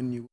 you.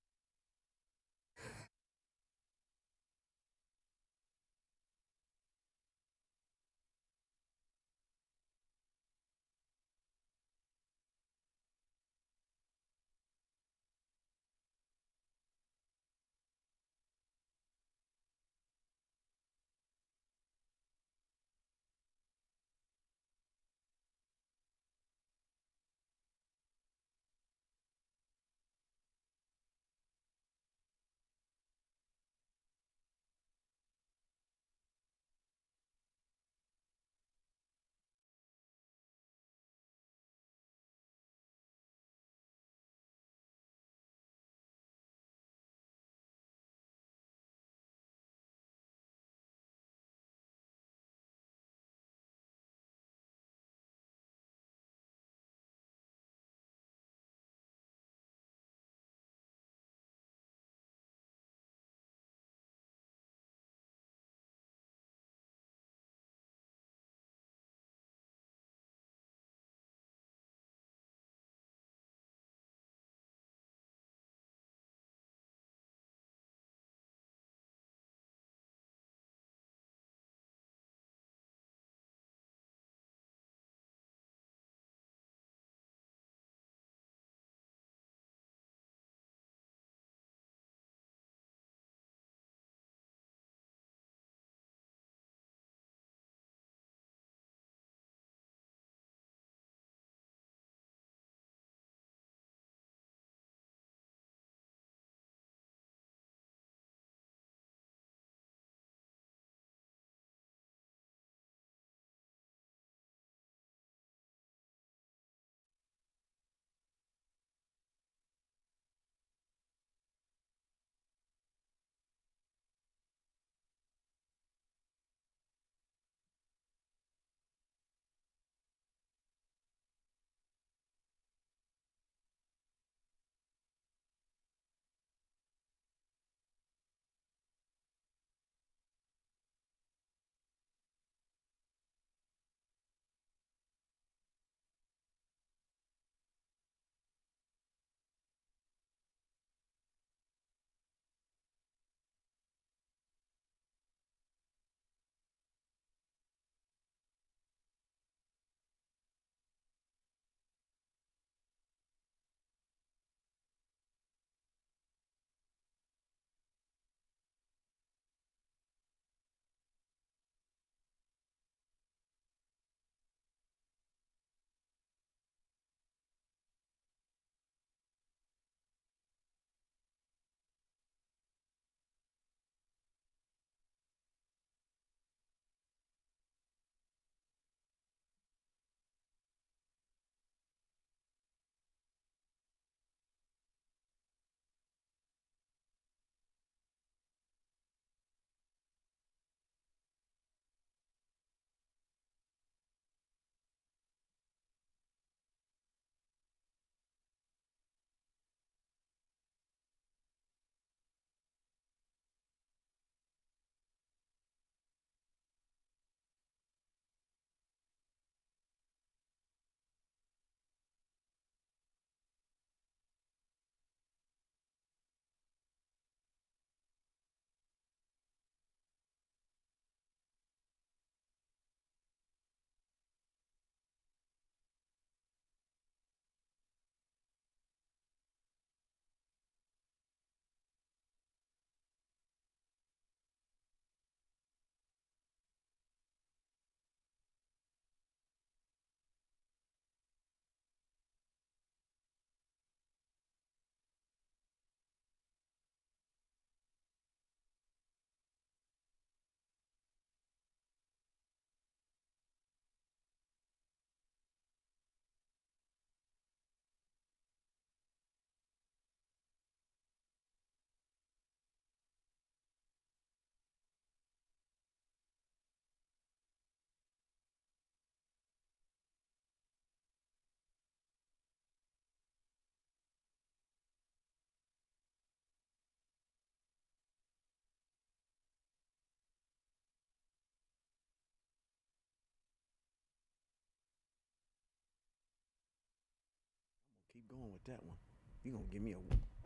Keep going with that one. You gonna give me a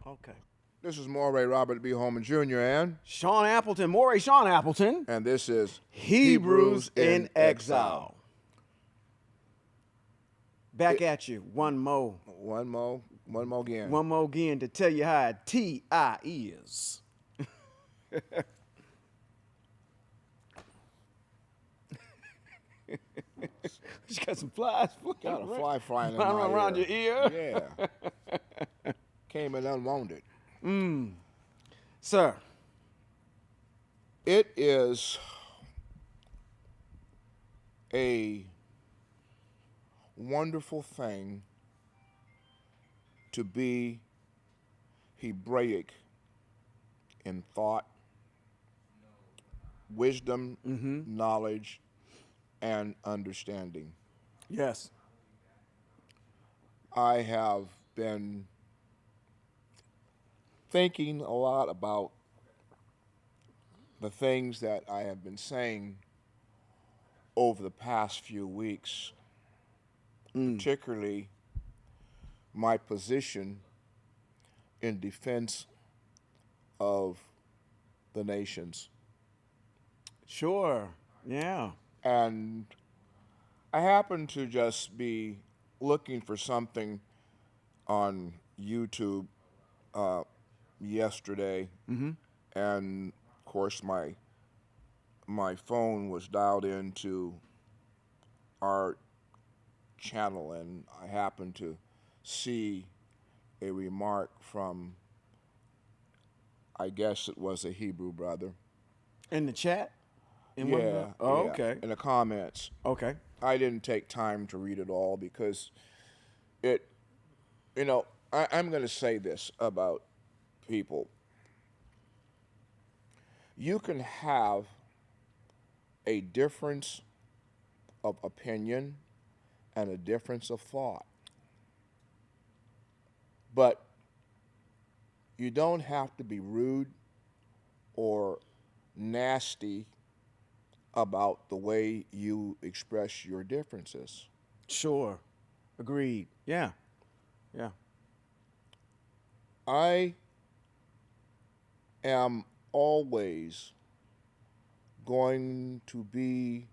Okay. This is Moreh Robert B. Holman Jr. and Shawn Appleton, Moreh Shawn Appleton. this is Hebrews in Exile. Exile. Back at you. One more. One more again. One more again to tell you how T.I. is. You got some flies Got a fly flying in flying my around ear. your ear. Yeah. Came in unwanted. Sir. It is a wonderful thing to be Hebraic in thought, wisdom, knowledge, and understanding. Yes. I have been thinking a lot about the things that I have been saying over the past few weeks, particularly my position in defense of the nations. Sure. Yeah. And I happened to just be looking for something on YouTube yesterday, and of course my phone was dialed into our channel, and I happened to see a remark from, I guess it was a Hebrew brother. In the chat? In one of the, oh, Yeah, okay. in the comments. Okay. I didn't take time to read it all because it, I'm going to say this about people. You can have a difference of opinion and a difference of thought, but you don't have to be rude or nasty about the way you express your differences. Sure. Agreed. Yeah. Yeah. I am always going to be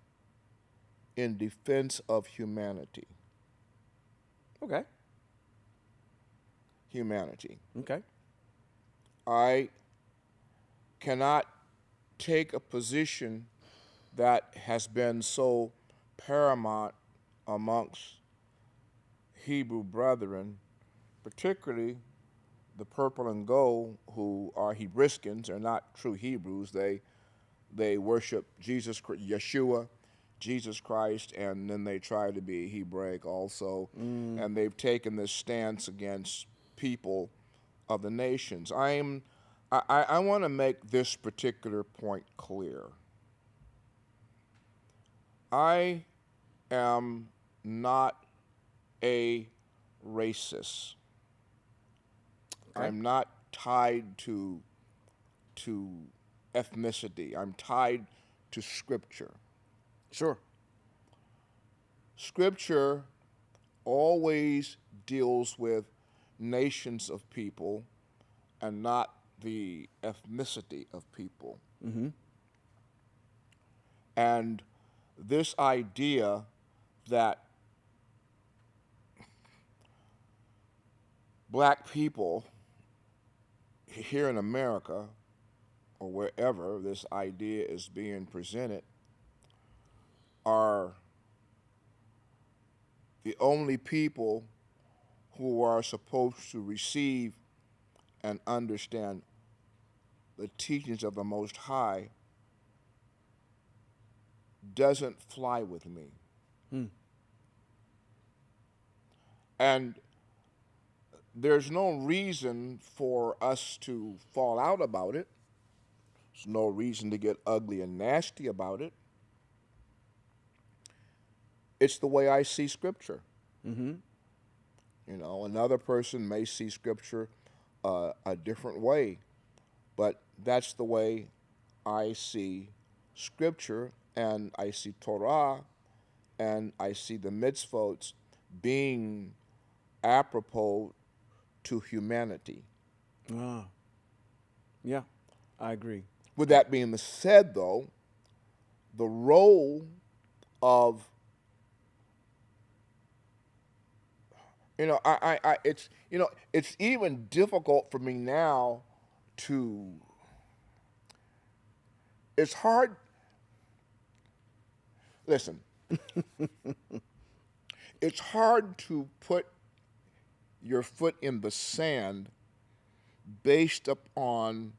in defense of humanity. Okay. Humanity. Okay. I cannot take a position that has been so paramount amongst Hebrew brethren, particularly the purple and gold, who are Hebriskans. They're not true Hebrews. They worship Yeshua, Jesus Christ, and then they try to be Hebraic also. And they've taken this stance against people of the nations. I want to make this particular point clear. I am not a racist. Okay. I'm not tied to ethnicity. I'm tied to Scripture. Sure. Scripture always deals with nations of people and not the ethnicity of people. And this idea that black people here in America or wherever this idea is being presented are the only people who are supposed to receive and understand the teachings of the Most High doesn't fly with me. And there's no reason for us to fall out about it. There's no reason to get ugly and nasty about it. It's the way I see Scripture. Another person may see Scripture a different way, but that's the way I see Scripture, and I see Torah, and I see the mitzvot being apropos to humanity. Ah, yeah, I agree. With that being said, though, the role of it's it's even difficult for me now to. It's hard. Listen, it's hard to put your foot in the sand based upon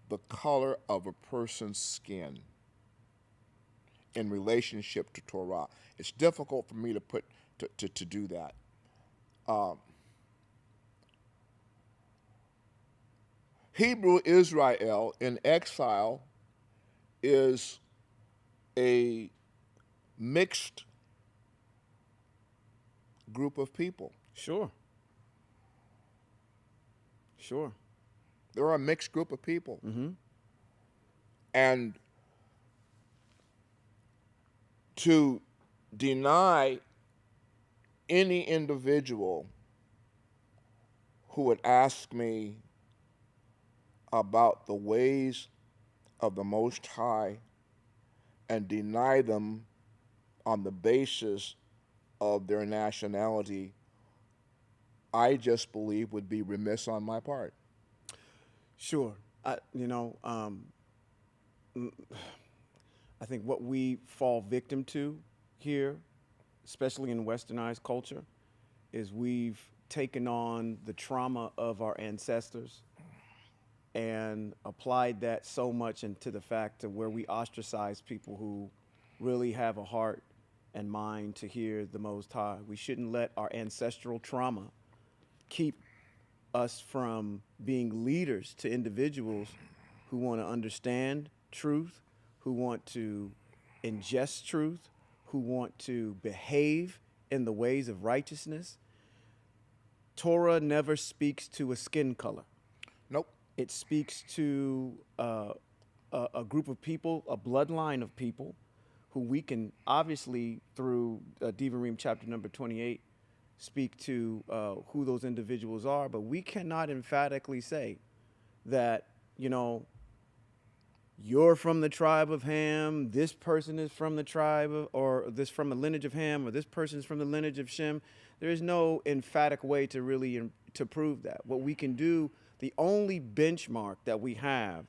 the color of a person's skin in relationship to Torah. It's difficult for me to put to do that. Hebrew Israel in exile is a mixed group of people. Sure. Sure. They're a mixed group of people. Mm-hmm. And to deny any individual who would ask me about the ways of the Most High and deny them on the basis of their nationality, I just believe would be remiss on my part. Sure. I think what we fall victim to here, especially in westernized culture, is we've taken on the trauma of our ancestors and applied that so much into the fact of where we ostracize people who really have a heart and mind to hear the Most High. We shouldn't let our ancestral trauma keep us from being leaders to individuals who want to understand truth, who want to ingest truth, who want to behave in the ways of righteousness. Torah never speaks to a skin color. Nope. It speaks to a group of people, a bloodline of people, who we can obviously, through Devarim chapter number 28, speak to who those individuals are. But we cannot emphatically say that, you're from the tribe of Ham, this person is from the tribe of, or this from the lineage of Ham, or this person is from the lineage of Shem. There is no emphatic way to really to prove that. What we can do, the only benchmark that we have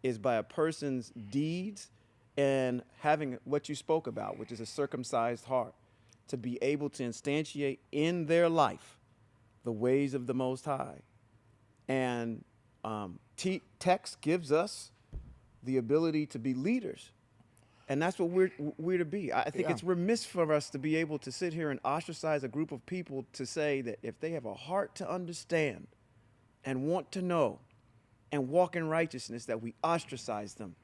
is by a person's deeds and having what you spoke about, which is a circumcised heart, to be able to instantiate in their life the ways of the Most High. And text gives us the ability to be leaders. And that's what we're to be. I think it's remiss for us to be able to sit here and ostracize a group of people to say that if they have a heart to understand and want to know and walk in righteousness, that we ostracize them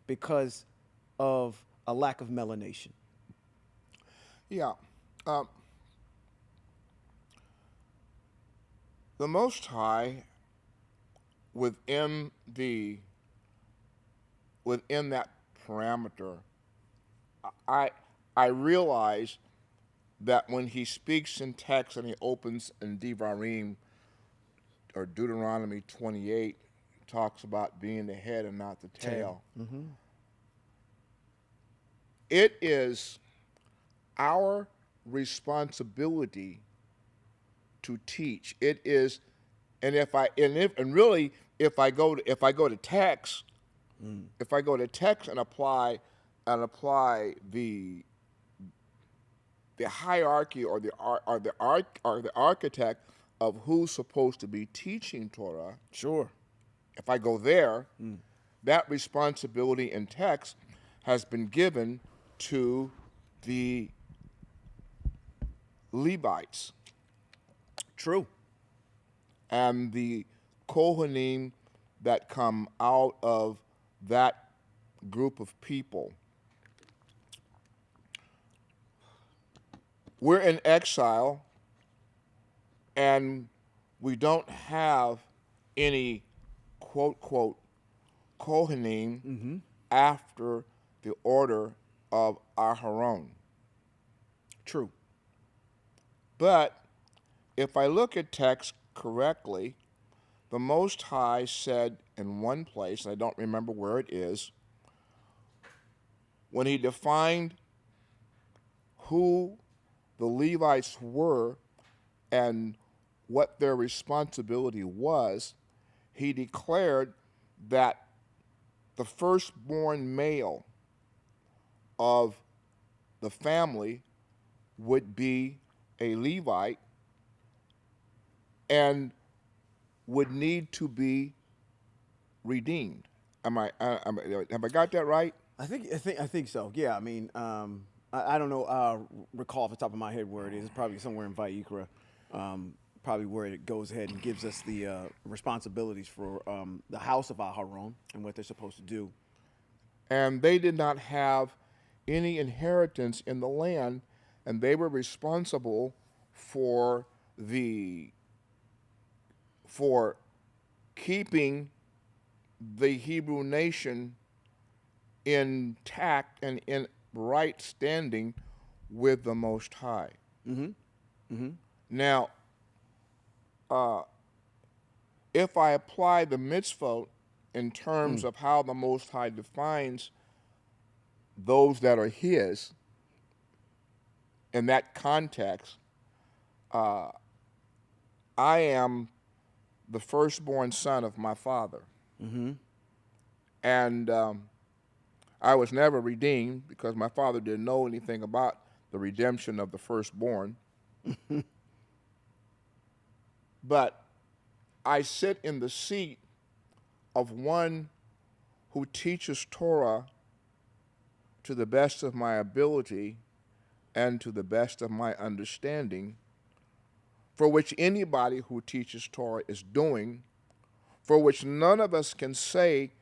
because of a lack of melanation. Yeah. The Most High within that parameter, I realize that when he speaks in text and he opens in Devarim or Deuteronomy 28, talks about being the head and not the tail. Mm-hmm. It is our responsibility to teach. It is, and if I go to text, if I go to text and apply the hierarchy or the architect of who's supposed to be teaching Torah. Sure. If I go there, that responsibility in text has been given to the Levites. True. And the Kohanim that come out of that group of people. We're in exile, and we don't have any quote Kohanim after the order of Aharon. True. But if I look at text correctly, the Most High said in one place, and I don't remember where it is, when he defined who the Levites were and what their responsibility was, he declared that the firstborn male of the family would be a Levite and would need to be redeemed. Have I got that right? I think so. Yeah, I mean, I don't know, recall off the top of my head where it is. It's probably somewhere in Vayikra, probably where it goes ahead and gives us the responsibilities for the house of Aharon and what they're supposed to do. And they did not have any inheritance in the land, and they were responsible for keeping the Hebrew nation intact and in right standing with the Most High. Now, if I apply the mitzvot in terms of how the Most High defines those that are His, in that context, I am the firstborn son of my father. And I was never redeemed because my father didn't know anything about the redemption of the firstborn. But I sit in the seat of one who teaches Torah to the best of my ability and to the best of my understanding, for which anybody who teaches Torah is doing, for which none of us can say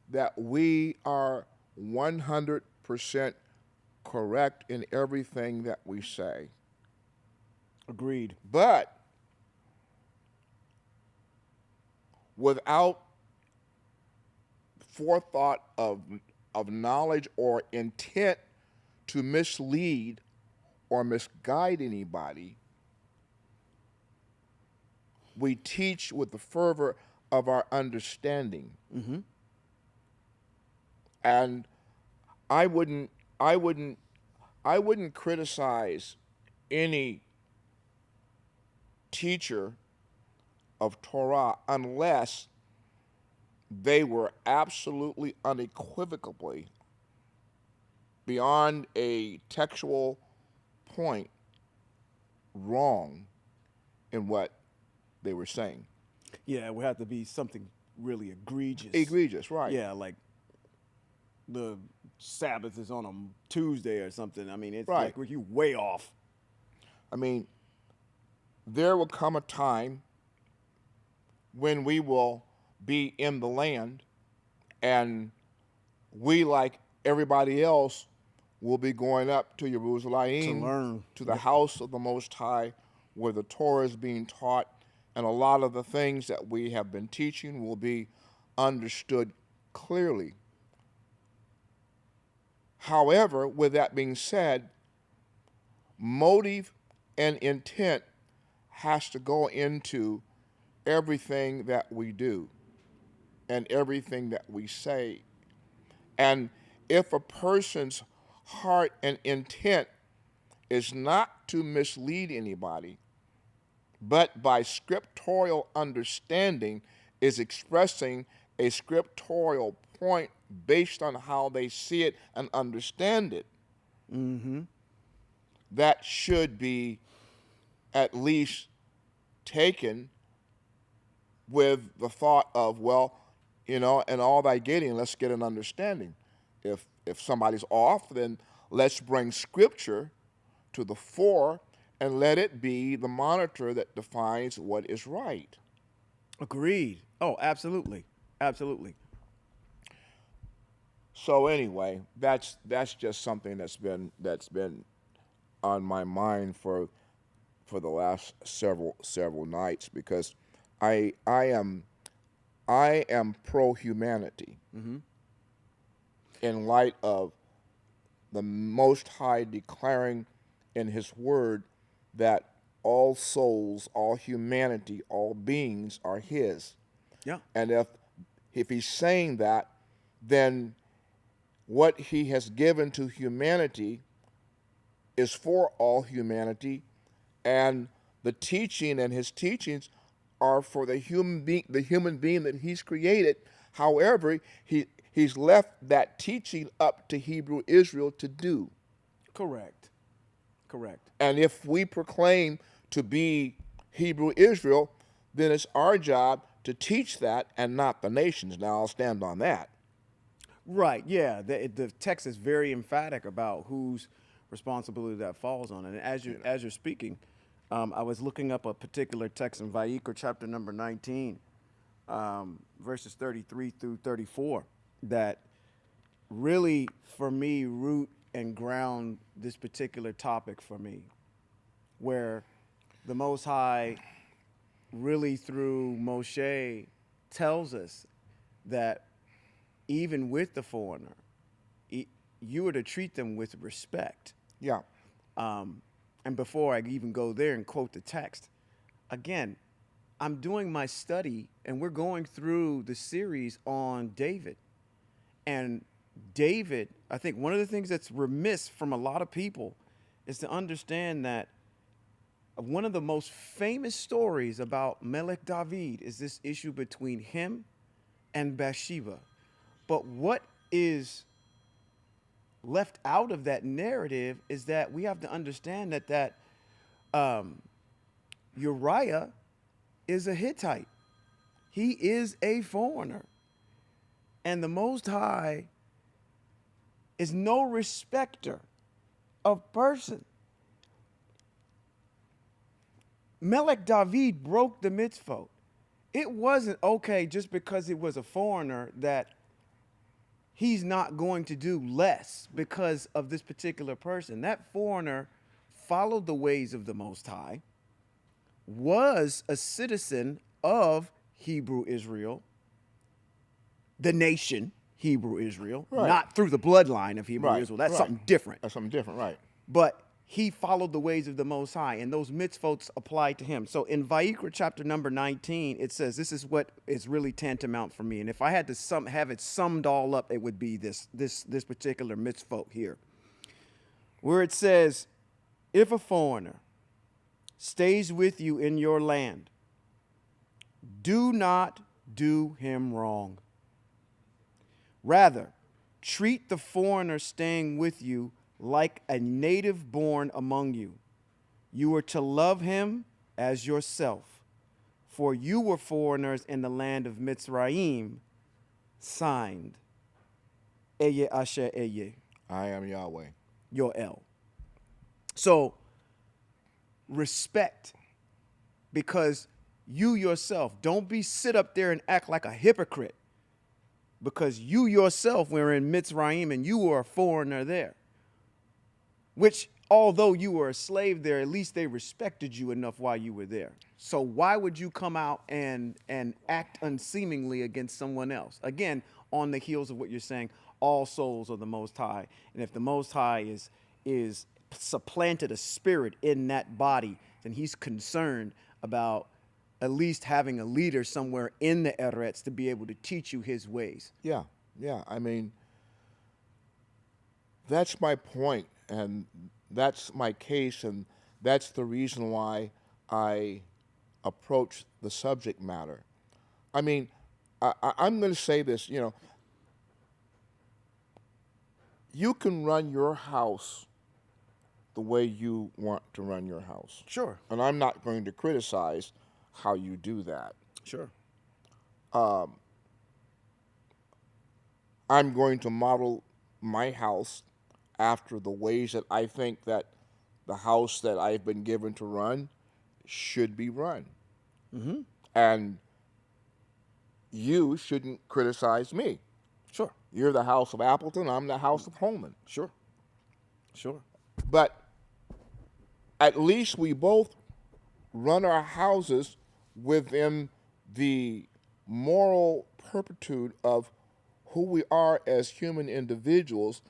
that we are 100% correct in everything that we say. Agreed. But without forethought of knowledge or intent to mislead or misguide anybody, we teach with the fervor of our understanding. And I wouldn't criticize any teacher of Torah unless they were absolutely unequivocally beyond a textual point wrong in what they were saying. Yeah, it would have to be something really egregious. Egregious, right. Yeah, like the Sabbath is on a Tuesday or something. I mean, it's Right. like you way off. I mean, there will come a time when we will be in the land and we, like everybody else, will be going up to Jerusalem, To learn. to the house of the Most High, where the Torah is being taught, and a lot of the things that we have been teaching will be understood clearly. However, with that being said, motive and intent has to go into everything that we do and everything that we say. And if a person's heart and intent is not to mislead anybody, but by scriptorial understanding is expressing a scriptorial point based on how they see it and understand it, that should be at least taken with the thought of, well, and all thy getting, let's get an understanding. If somebody's off, then let's bring Scripture to the fore and let it be the monitor that defines what is right. Agreed. Oh, absolutely. Absolutely. So anyway, that's just something that's been on my mind for the last several nights, because I am pro humanity in light of the Most High declaring in His Word that all souls, all humanity, all beings are His. Yeah. And if he's saying that, then what he has given to humanity is for all humanity, and the teaching and his teachings are for the human being that he's created. However, he's left that teaching up to Hebrew Israel to do. Correct. Correct. And if we proclaim to be Hebrew Israel, then it's our job to teach that and not the nations. Now, I'll stand on that. Right. Yeah. The text is very emphatic about whose responsibility that falls on. And as you're speaking, I was looking up a particular text in Vayikra chapter number 19, verses 33 through 34, that really, for me, root and ground this particular topic for me, where the Most High really through Moshe tells us that even with the foreigner, you are to treat them with respect. Yeah. And before I even go there and quote the text, again, I'm doing my study and we're going through the series on David. And David, I think one of the things that's remiss from a lot of people is to understand that one of the most famous stories about Melech David is this issue between him and Bathsheba. But what is left out of that narrative is that we have to understand that Uriah is a Hittite. He is a foreigner. And the Most High is no respecter of person. Melech David broke the mitzvot. It wasn't okay just because it was a foreigner that he's not going to do less because of this particular person. That foreigner followed the ways of the Most High, was a citizen of Hebrew Israel, the nation Hebrew Israel, Right. not through the bloodline of Hebrew Right, Israel. That's right. something different. That's something different, right? But he followed the ways of the Most High, and those mitzvot applied to him. So in Vayikra chapter number 19, it says, this is what is really tantamount for me. And if I had to have it summed all up, it would be this particular mitzvot here, where it says, if a foreigner stays with you in your land, do not do him wrong. Rather, treat the foreigner staying with you like a native born among you. You are to love him as yourself, for you were foreigners in the land of Mitzrayim. Signed, Eye Asher Eye, I am Yahweh. Yoel. So, respect, because you yourself, don't sit up there and act like a hypocrite, because you yourself were in Mitzrayim and you were a foreigner there. Which, although you were a slave there, at least they respected you enough while you were there. So why would you come out and act unseemingly against someone else? Again, on the heels of what you're saying, all souls are the Most High. And if the Most High is supplanted a spirit in that body, then he's concerned about at least having a leader somewhere in the Eretz to be able to teach you his ways. Yeah, yeah. I mean, that's my point, and that's my case, and that's the reason why I approach the subject matter. I mean, I'm going to say this, you can run your house the way you want to run your house. Sure. And I'm not going to criticize how you do that. Sure. I'm going to model my house after the ways that I think that the house that I've been given to run should be run. Mm-hmm. And you shouldn't criticize me. Sure. You're the house of Appleton, I'm the house of Holman. Sure. Sure. But at least we both run our houses within the moral turpitude of who we are as human individuals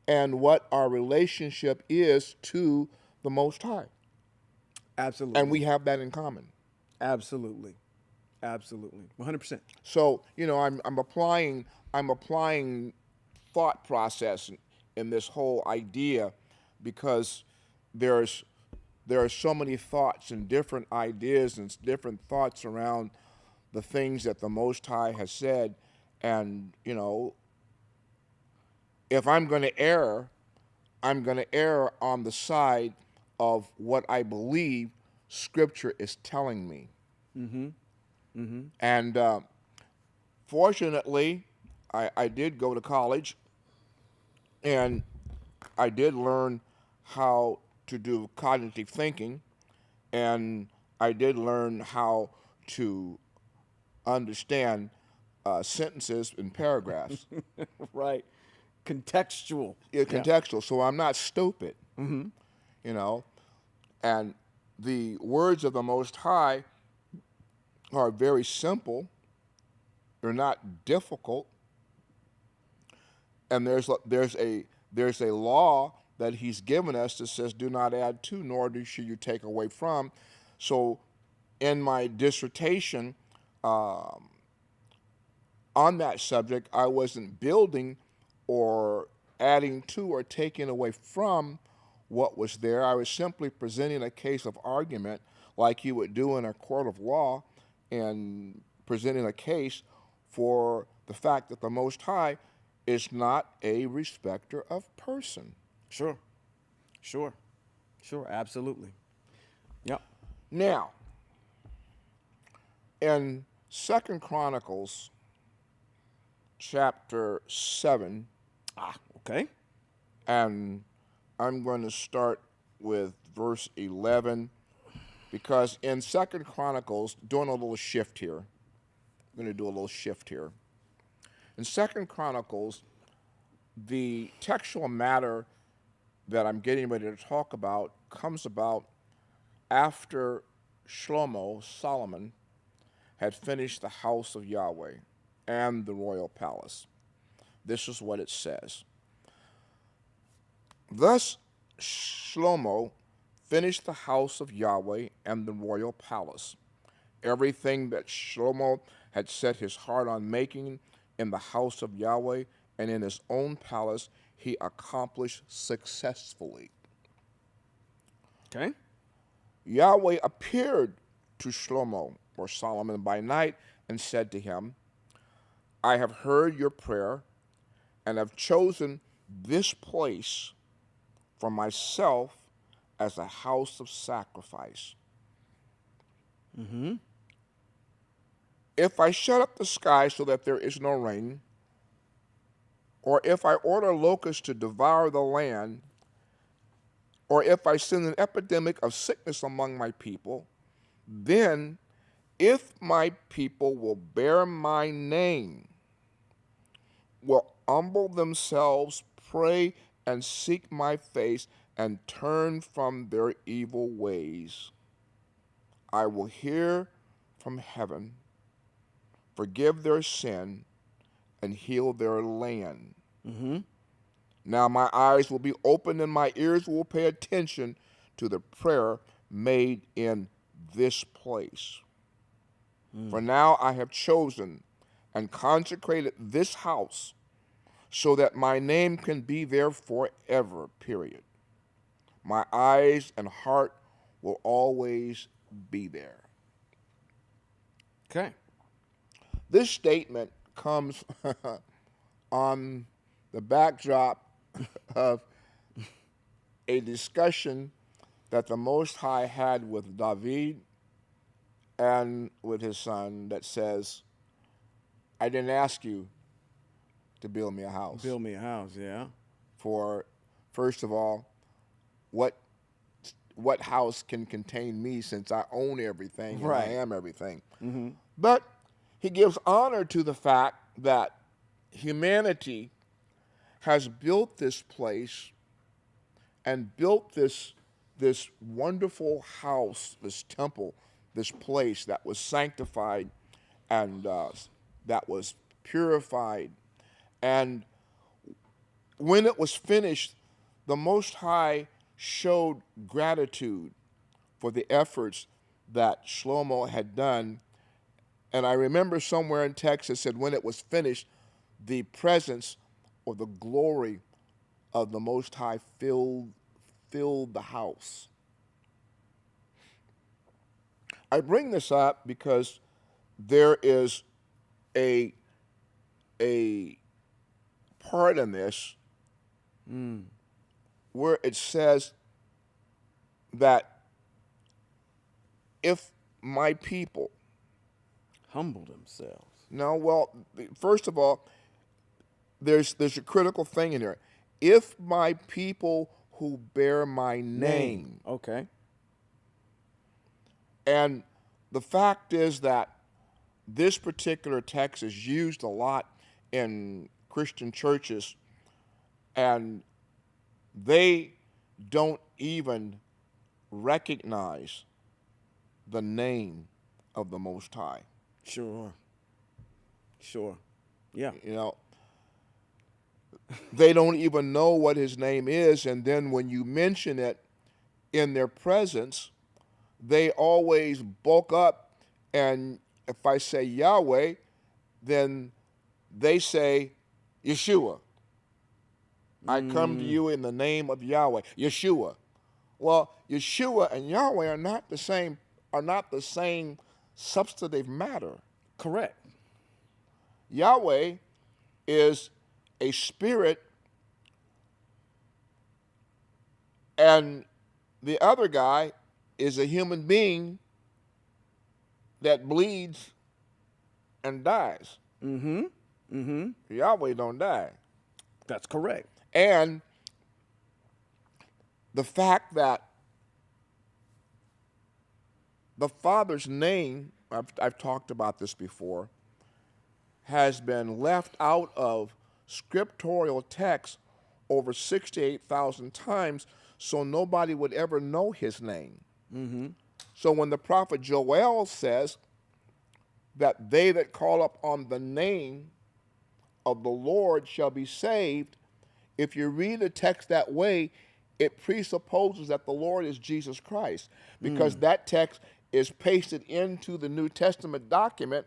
and what our relationship is to the Most High. Absolutely. And we have that in common. Absolutely. Absolutely. 100%. So, you know, I'm applying thought process in this whole idea because there's there are so many thoughts and different ideas and different thoughts around the things that the Most High has said. And, you know, if I'm going to err, I'm going to err on the side of what I believe Scripture is telling me. And fortunately, I did go to college and I did learn how to do cognitive thinking, and I did learn how to understand sentences and paragraphs. Right. Contextual. Yeah, Yeah. contextual. So I'm not stupid, you know. And the words of the Most High are very simple. They're not difficult. And there's a law that He's given us that says, "Do not add to, nor should you take away from." So, in my dissertation on that subject, I wasn't building or adding to or taking away from what was there. I was simply presenting a case of argument like you would do in a court of law and presenting a case for the fact that the Most High is not a respecter of person. Sure. Sure. Sure. Absolutely. Yep. Now, in 2 Chronicles chapter 7, Okay. and I'm going to start with verse 11 because in 2 Chronicles, doing a little shift here. I'm going to do a little shift here. In 2 Chronicles, the textual matter that I'm getting ready to talk about comes about after Solomon, had finished the house of Yahweh and the royal palace. This is what it says. Thus Shlomo finished the house of Yahweh and the royal palace. Everything that Shlomo had set his heart on making in the house of Yahweh and in his own palace, he accomplished successfully. Okay. Yahweh appeared to Shlomo, or Solomon, by night and said to him, "I have heard your prayer and have chosen this place for myself as a house of sacrifice. If I shut up the sky so that there is no rain, or if I order locusts to devour the land, or if I send an epidemic of sickness among my people, then if my people will bear my name, will humble themselves, pray, and seek my face, and turn from their evil ways, I will hear from heaven, forgive their sin, and heal their land. Now my eyes will be open and my ears will pay attention to the prayer made in this place. For now I have chosen and consecrated this house so that my name can be there forever, period. My eyes and heart will always be there." Okay. This statement comes on the backdrop of a discussion that the Most High had with David and with his son that says, "I didn't ask you to build me a house. Build me a house. Yeah. For, first of all, what house can contain me since I own everything and Right. I am everything?" But he gives honor to the fact that humanity has built this place and built this wonderful house, this temple, this place that was sanctified and that was purified. And when it was finished, the Most High showed gratitude for the efforts that Shlomo had done And I remember somewhere in text it said, when it was finished, the presence or the glory of the Most High filled the house. I bring this up because there is a part in this where it says that if my people humble themselves. no, well, first of all, there's a critical thing in here. If my people who bear my name. Okay. And the fact is that this particular text is used a lot in Christian churches, and they don't even recognize the name of the Most High. Sure. Yeah. You know, they don't even know what his name is, and then when you mention it in their presence, they always bulk up, and if I say Yahweh, then they say Yeshua. I come to you in the name of Yahweh, Yeshua. Well, Yeshua and Yahweh are not the same substantive matter. Correct. Yahweh is a spirit, and the other guy is a human being that bleeds and dies. Yahweh don't die. That's correct. And the fact that the Father's name, I've talked about this before, has been left out of scriptural texts over 68,000 times, so nobody would ever know his name. So when the prophet Joel says that they that call upon the name of the Lord shall be saved, if you read the text that way, it presupposes that the Lord is Jesus Christ, because that text is pasted into the New Testament document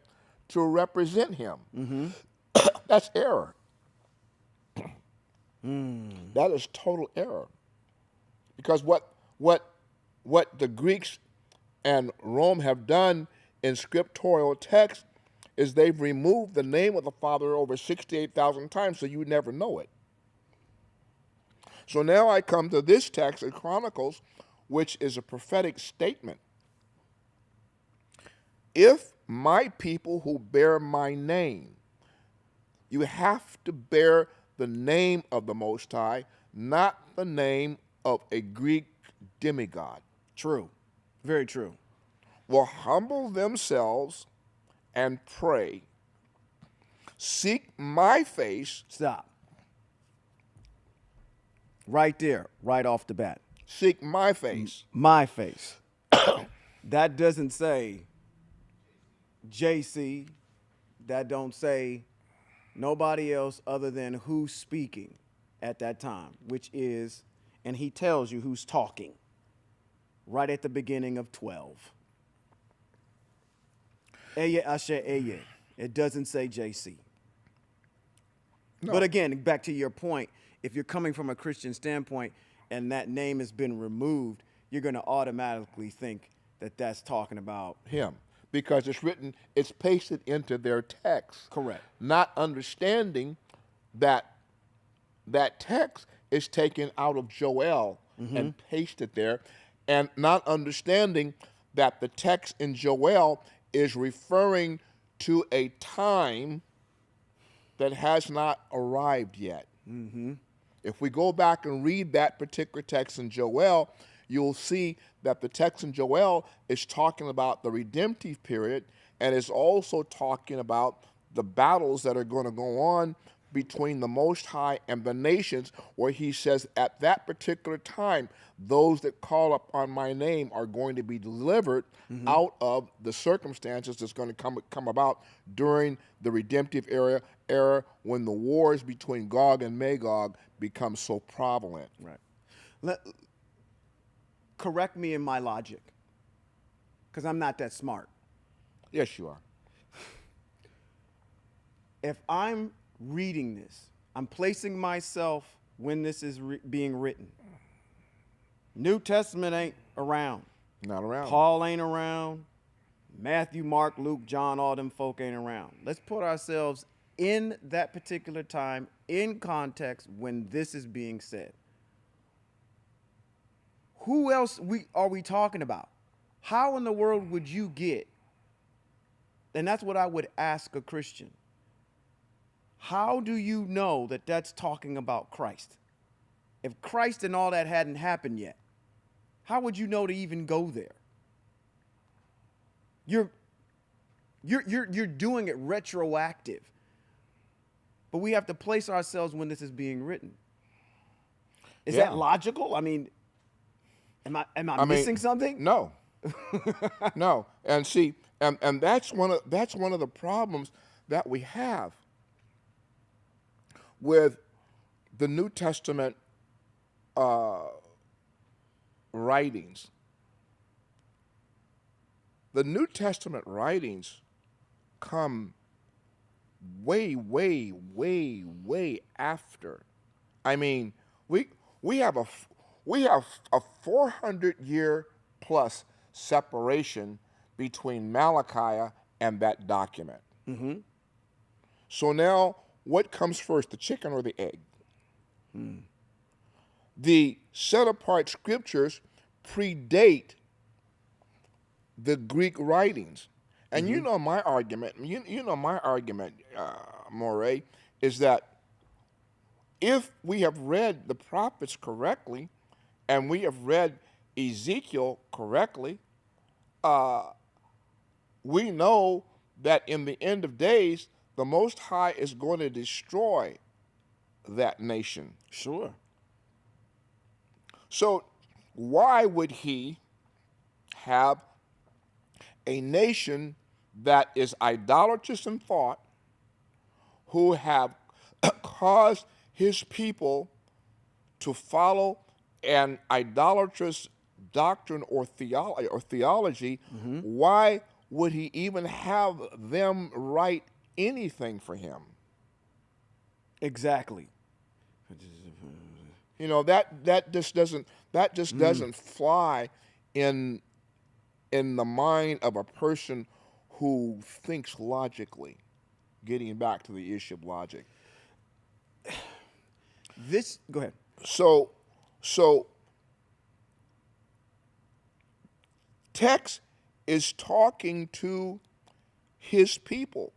to represent him. That's error. That is total error. Because what the Greeks and Rome have done in scriptural text is they've removed the name of the Father over 68,000 times, so you would never know it. So now I come to this text in Chronicles, which is a prophetic statement. If my people who bear my name, you have to bear the name of the Most High, not the name of a Greek demigod. True. Very true. Will humble themselves and pray, seek my face. Stop. Right there, right off the bat. Seek my face. My face. That doesn't say JC. That don't say nobody else other than who's speaking at that time, which is, and he tells you who's talking right at the beginning of 12. Eye Asher Eye. It doesn't say JC. No. But again, back to your point, if you're coming from a Christian standpoint and that name has been removed, you're going to automatically think that that's talking about him, because it's written, it's pasted into their text. Correct. Not understanding that that text is taken out of Joel and pasted there, and not understanding that the text in Joel is referring to a time that has not arrived yet. If we go back and read that particular text in Joel, you'll see that the text in Joel is talking about the redemptive period, and is also talking about the battles that are going to go on between the Most High and the nations, where he says at that particular time, those that call upon my name are going to be delivered out of the circumstances that's going to come about during the redemptive era when the wars between Gog and Magog become so prevalent. Right. Correct me in my logic, because I'm not that smart. Yes, you are. if I'm reading this, I'm placing myself when this is being written. New Testament ain't around. Not around. Paul ain't around. Matthew, Mark, Luke, John, all them folk ain't around. Let's put ourselves in that particular time, in context, when this is being said. Who else are we talking about? How in the world would you get? And that's what I would ask a Christian. How do you know that that's talking about Christ? If Christ and all that hadn't happened yet, how would you know to even go there? You're doing it retroactive. But we have to place ourselves when this is being written. Is that logical? I mean, am I missing something? No. No. And see, and that's one of the problems that we have with the New Testament writings. The New Testament writings come way, way, way, way after. I mean, we have a 400-year plus separation between Malachi and that document. Mm-hmm. So now, what comes first, the chicken or the egg? The set-apart scriptures predate the Greek writings. And you know my argument, Moreh, is that if we have read the prophets correctly and we have read Ezekiel correctly, we know that in the end of days, the Most High is going to destroy that nation. Sure. So why would he have a nation that is idolatrous in thought, who have caused his people to follow an idolatrous doctrine or theology? Why would he even have them write anything for him? Exactly. You know, that just doesn't fly in the mind of a person who thinks logically. Getting back to the issue of logic. Go ahead. So text is talking to his people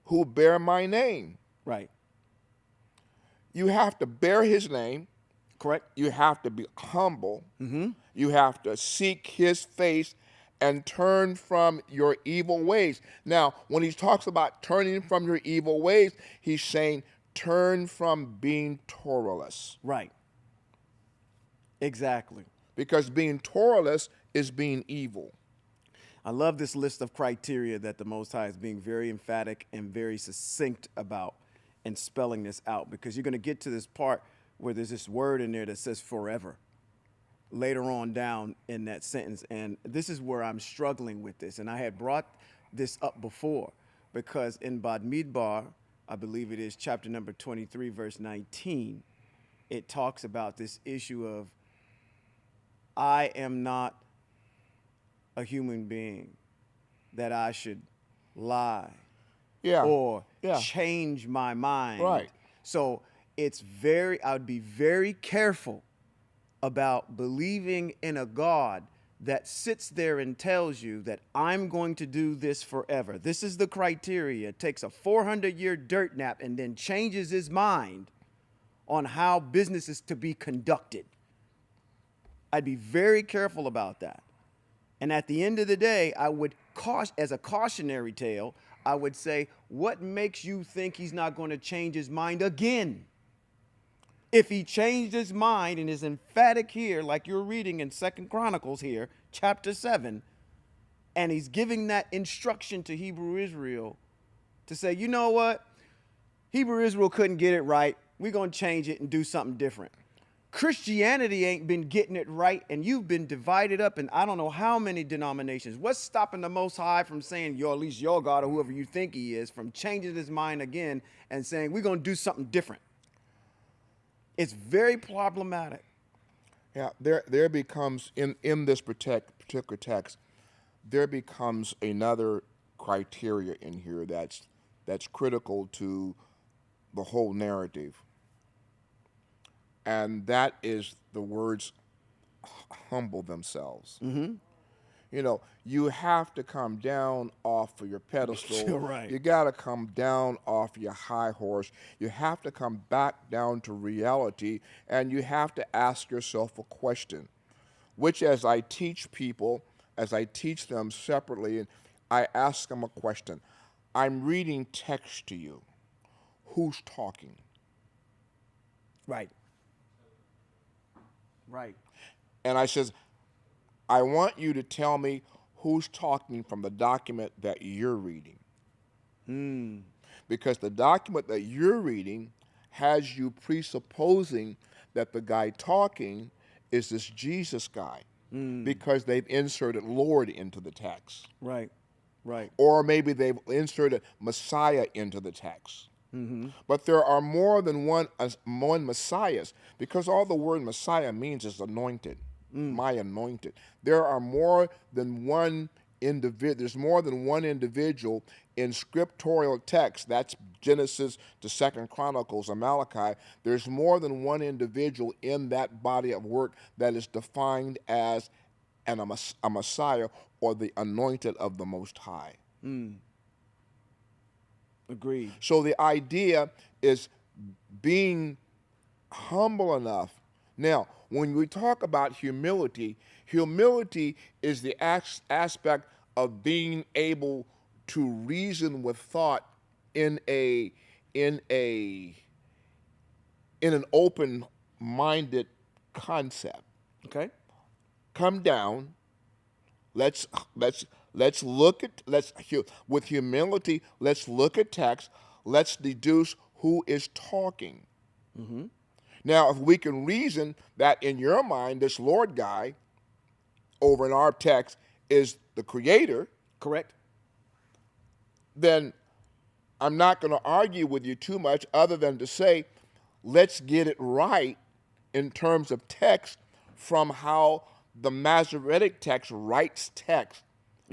who bear my name. Right. You have to bear his name. Correct. You have to be humble. You have to seek his face and turn from your evil ways. Now, when he talks about turning from your evil ways, he's saying turn from being Torahless. Right. Exactly. Because being Torahless is being evil. I love this list of criteria that the Most High is being very emphatic and very succinct about and spelling this out, because you're going to get to this part where there's this word in there that says forever later on down in that sentence. And this is where I'm struggling with this. And I had brought this up before, because in Bamidbar, I believe it is chapter number 23, verse 19, it talks about this issue of, I am not a human being that I should lie or change my mind. Right. So I would be very careful about believing in a God that sits there and tells you that I'm going to do this forever. This is the criteria. Takes a 400-year dirt nap and then changes his mind on how business is to be conducted. I'd be very careful about that. And at the end of the day, I would as a cautionary tale, I would say, what makes you think he's not going to change his mind again? If he changed his mind and is emphatic here, like you're reading in 2 Chronicles here, chapter 7, and he's giving that instruction to Hebrew Israel to say, you know what? Hebrew Israel couldn't get it right. We're going to change it and do something different. Christianity ain't been getting it right, and you've been divided up in I don't know how many denominations. What's stopping the Most High from saying, at least your God or whoever you think he is, from changing his mind again and saying, we're going to do something different? It's very problematic. Yeah, there becomes, in this particular text, there becomes another criteria in here that's critical to the whole narrative. And that is the words humble themselves. Mm-hmm. You know, you have to come down off of your pedestal. Right. You got to come down off your high horse. You have to come back down to reality, and you have to ask yourself a question, which as I teach people, as I teach them separately, and I ask them a question. I'm reading text to you. Who's talking? Right. Right. And I says, I want you to tell me who's talking from the document that you're reading. Because the document that you're reading has you presupposing that the guy talking is this Jesus guy because they've inserted Lord into the text. Right. Right. Or maybe they've inserted Messiah into the text. But there are more than one Messiahs, because all the word Messiah means is anointed, my anointed. There are more than one individual. There's more than one individual in scriptorial text. That's Genesis to 2 Chronicles or Malachi. There's more than one individual in that body of work that is defined as a Messiah or the anointed of the Most High. Agreed. So the idea is being humble enough. Now, when we talk about humility, humility is the aspect of being able to reason with thought in an open-minded concept. Okay. Come down. Let's look at with humility. Let's look at text. Let's deduce who is talking. Now, if we can reason that in your mind, this Lord guy over in our text is the Creator, Correct. then I'm not going to argue with you too much, other than to say, let's get it right in terms of text from how the Masoretic text writes text,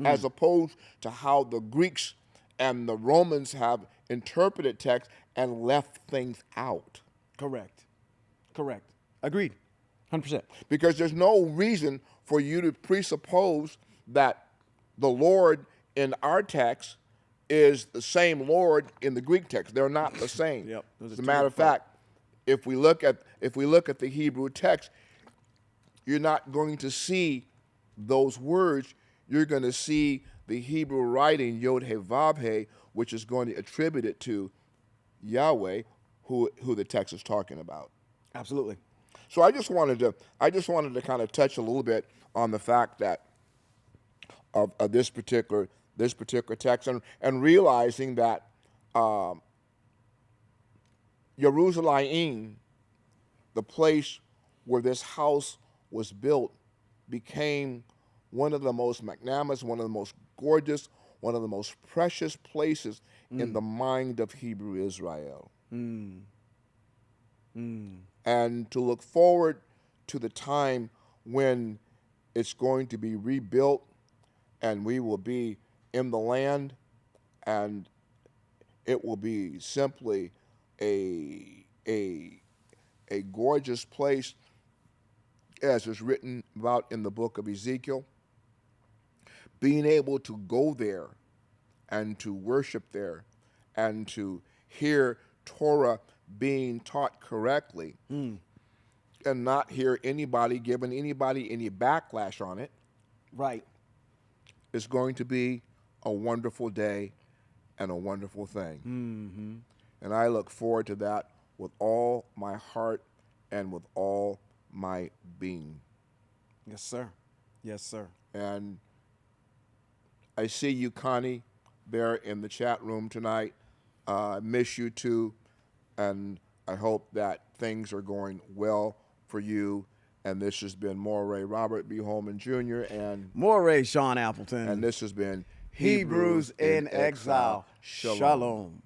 as opposed to how the Greeks and the Romans have interpreted text and left things out. Correct. Correct. Agreed. 100%. Because there's no reason for you to presuppose that the Lord in our text is the same Lord in the Greek text. They're not the same. Yep. Those are As a two matter of different- fact, if we look at the Hebrew text, you're not going to see those words. You're going to see the Hebrew writing Yod He Vav He, which is going to attribute it to Yahweh, who the text is talking about. Absolutely. So I just wanted to kind of touch a little bit on the fact that of this particular text, and realizing that Jerusalem, the place where this house was built, became one of the most magnanimous, one of the most gorgeous, one of the most precious places in the mind of Hebrew Israel. And to look forward to the time when it's going to be rebuilt and we will be in the land, and it will be simply a gorgeous place, as is written about in the book of Ezekiel. Being able to go there and to worship there and to hear Torah being taught correctly and not hear anybody giving anybody any backlash on it. Right. Is going to be a wonderful day and a wonderful thing. And I look forward to that with all my heart and with all my being. Yes, sir. Yes, sir. And I see you, Connie, there in the chat room tonight. I miss you too, and I hope that things are going well for you. And this has been Moreh Robert B. Holman Jr. and Moreh Shawn Appleton. this has been Hebrews in Exile. Shalom.